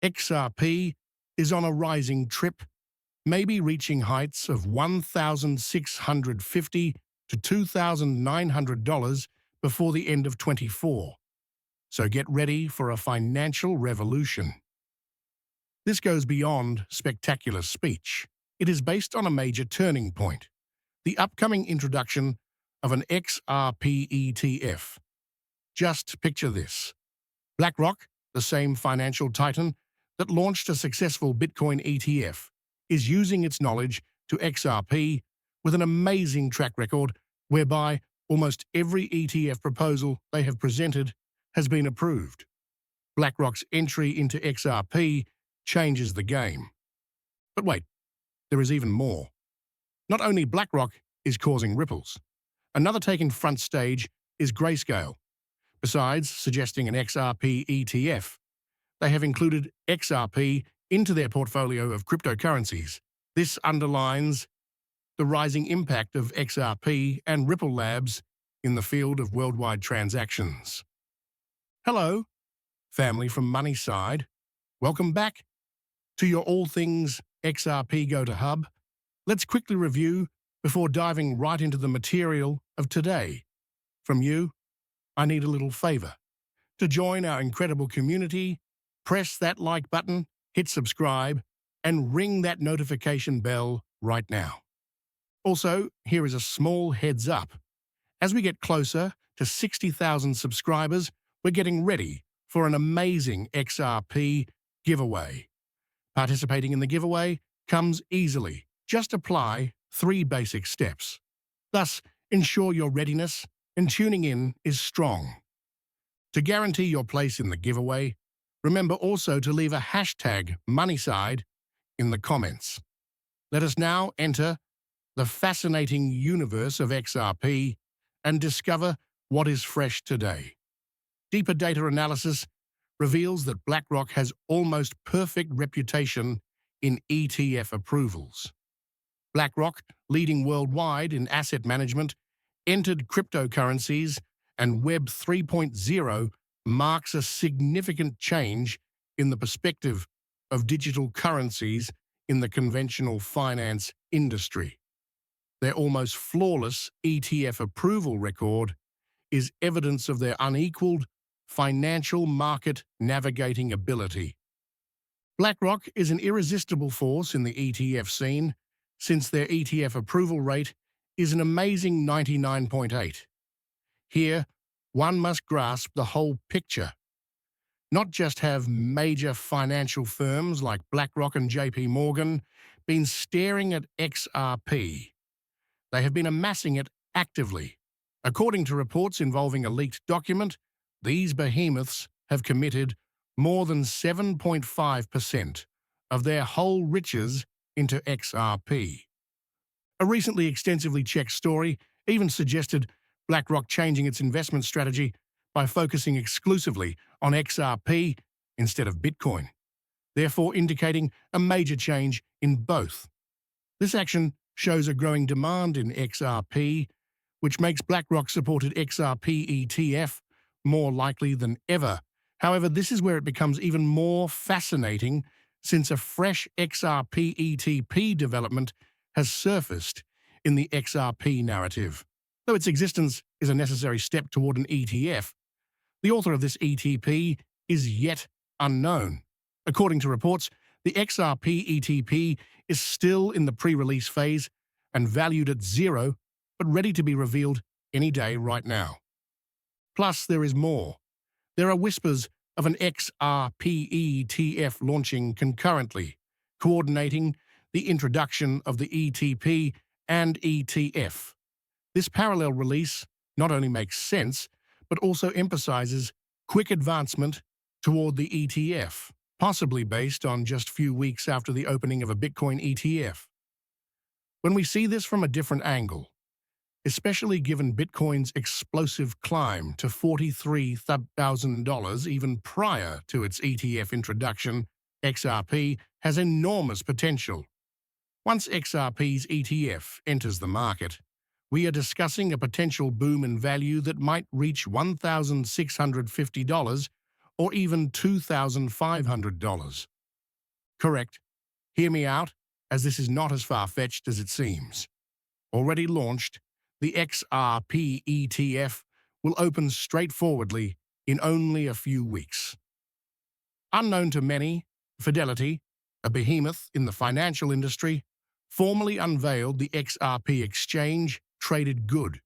XRP is on a rising trip, maybe reaching heights of $1,650 to $2,900 before the end of 24. So get ready for a financial revolution. This goes beyond spectacular speech. It is based on a major turning point, the upcoming introduction of an XRP ETF. Just picture this. BlackRock, the same financial titan that launched a successful Bitcoin ETF, is using its knowledge to XRP with an amazing track record whereby almost every ETF proposal they have presented has been approved. BlackRock's entry into XRP changes the game. But wait, there is even more. Not only BlackRock is causing ripples. Another taking front stage is Grayscale. Besides suggesting an XRP ETF, they have included XRP into their portfolio of cryptocurrencies. This underlines the rising impact of XRP and Ripple Labs in the field of worldwide transactions. Hello, family from Moneyside. Welcome back to your All Things XRP Go-To Hub. Let's quickly review before diving right into the material of today. From you, I need a little favor. To join our incredible community, press that like button, hit subscribe, and ring that notification bell right now. Also, here is a small heads up. As we get closer to 60,000 subscribers, we're getting ready for an amazing XRP giveaway. Participating in the giveaway comes easily. Just apply 3 basic steps. Thus, ensure your readiness and tuning in is strong. To guarantee your place in the giveaway, remember also to leave a hashtag Moneyside in the comments. Let us now enter the fascinating universe of XRP and discover what is fresh today. Deeper data analysis reveals that BlackRock has almost perfect reputation in ETF approvals. BlackRock, leading worldwide in asset management, entered cryptocurrencies, and Web 3.0 marks a significant change in the perspective of digital currencies in the conventional finance industry. Their almost flawless ETF approval record is evidence of their unequaled financial market navigating ability. BlackRock is an irresistible force in the ETF scene, since their ETF approval rate is an amazing 99.8. Here, one must grasp the whole picture. Not just have major financial firms like BlackRock and JP Morgan been staring at XRP. They have been amassing it actively. According to reports involving a leaked document, these behemoths have committed more than 7.5% of their whole riches into XRP. A recently extensively checked story even suggested BlackRock changing its investment strategy by focusing exclusively on XRP instead of Bitcoin, therefore indicating a major change in both. This action shows a growing demand in XRP, which makes BlackRock-supported XRP ETF more likely than ever. However, this is where it becomes even more fascinating, since a fresh XRP ETP development has surfaced in the XRP narrative. Though its existence is a necessary step toward an ETF, the author of this ETP is yet unknown. According to reports, the XRP ETP is still in the pre-release phase and valued at 0, but ready to be revealed any day right now. Plus, there is more. There are whispers of an XRP ETF launching concurrently, coordinating the introduction of the ETP and ETF. This parallel release not only makes sense, but also emphasizes quick advancement toward the ETF, possibly based on just few weeks after the opening of a Bitcoin ETF. When we see this from a different angle, especially given Bitcoin's explosive climb to $43,000 even prior to its ETF introduction, XRP has enormous potential. Once XRP's ETF enters the market, we are discussing a potential boom in value that might reach $1,650 or even $2,500. Correct. Hear me out, as this is not as far-fetched as it seems. Already launched, the XRP ETF will open straightforwardly in only a few weeks. Unknown to many, Fidelity, a behemoth in the financial industry, formally unveiled the XRP exchange traded good.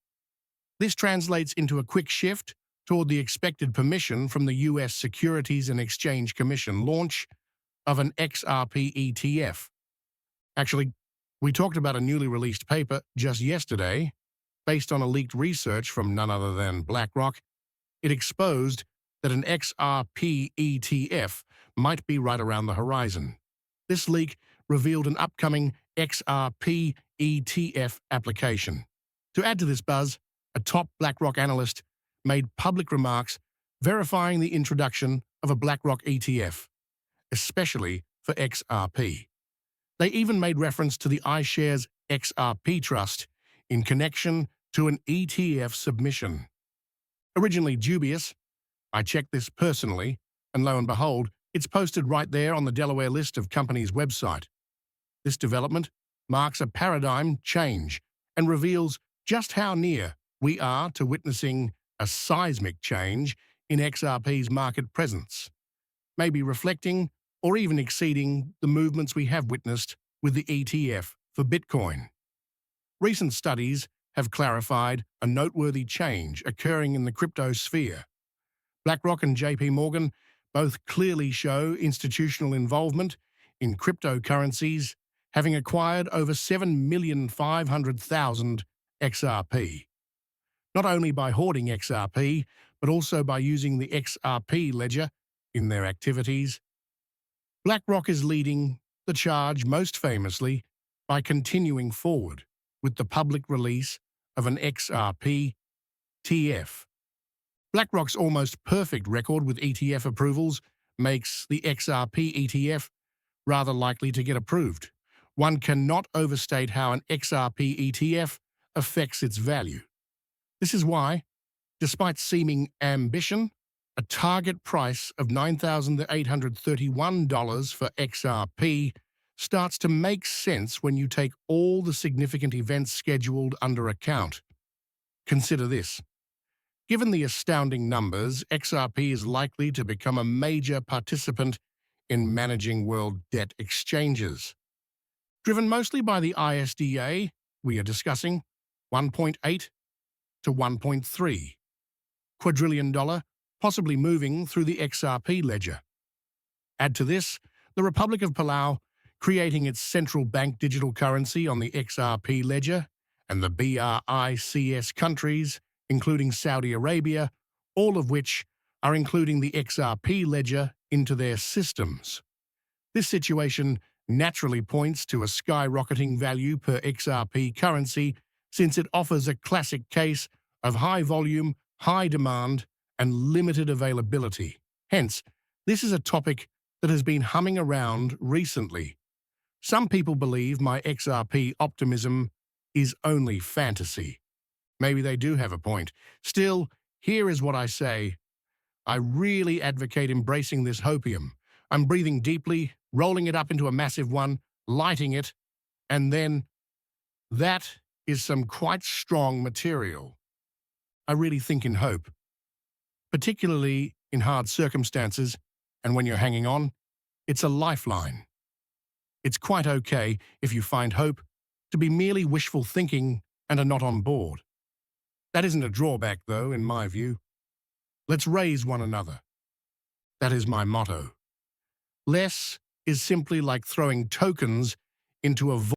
This translates into a quick shift toward the expected permission from the US Securities and Exchange Commission launch of an XRP ETF. Actually, we talked about a newly released paper just yesterday, based on a leaked research from none other than BlackRock. It exposed that an XRP ETF might be right around the horizon. This leak revealed an upcoming XRP ETF application. To add to this buzz, a top BlackRock analyst made public remarks verifying the introduction of a BlackRock ETF, especially for XRP. They even made reference to the iShares XRP Trust in connection to an ETF submission. Originally dubious, I checked this personally, and lo and behold, it's posted right there on the Delaware list of companies' website. This development marks a paradigm change and reveals just how near we are to witnessing a seismic change in XRP's market presence, maybe reflecting or even exceeding the movements we have witnessed with the ETF for Bitcoin. Recent studies have clarified a noteworthy change occurring in the crypto sphere. BlackRock and JP Morgan both clearly show institutional involvement in cryptocurrencies, having acquired over 7,500,000 XRP. Not only by hoarding XRP, but also by using the XRP ledger in their activities. BlackRock is leading the charge most famously by continuing forward with the public release of an XRP TF. BlackRock's almost perfect record with ETF approvals makes the XRP ETF rather likely to get approved. One cannot overstate how an XRP ETF affects its value. This is why, despite seeming ambition, a target price of $9,831 for XRP starts to make sense when you take all the significant events scheduled under account. Consider this. Given the astounding numbers, XRP is likely to become a major participant in managing world debt exchanges. Driven mostly by the ISDA, we are discussing $1.8 to $1.3 quadrillion, possibly moving through the XRP ledger. Add to this the Republic of Palau creating its central bank digital currency on the XRP ledger, and the BRICS countries, including Saudi Arabia, all of which are including the XRP ledger into their systems. This situation naturally points to a skyrocketing value per XRP currency, since it offers a classic case of high volume, high demand, and limited availability. Hence, this is a topic that has been humming around recently. Some people believe my XRP optimism is only fantasy. Maybe they do have a point. Still, here is what I say. I really advocate embracing this hopium. I'm breathing deeply, rolling it up into a massive one, lighting it, and then that is some quite strong material. I really think in hope, particularly in hard circumstances, and when you're hanging on, it's a lifeline. It's quite okay if you find hope to be merely wishful thinking and are not on board. That isn't a drawback, though, in my view. Let's raise one another. That is my motto. Less is simply like throwing tokens into a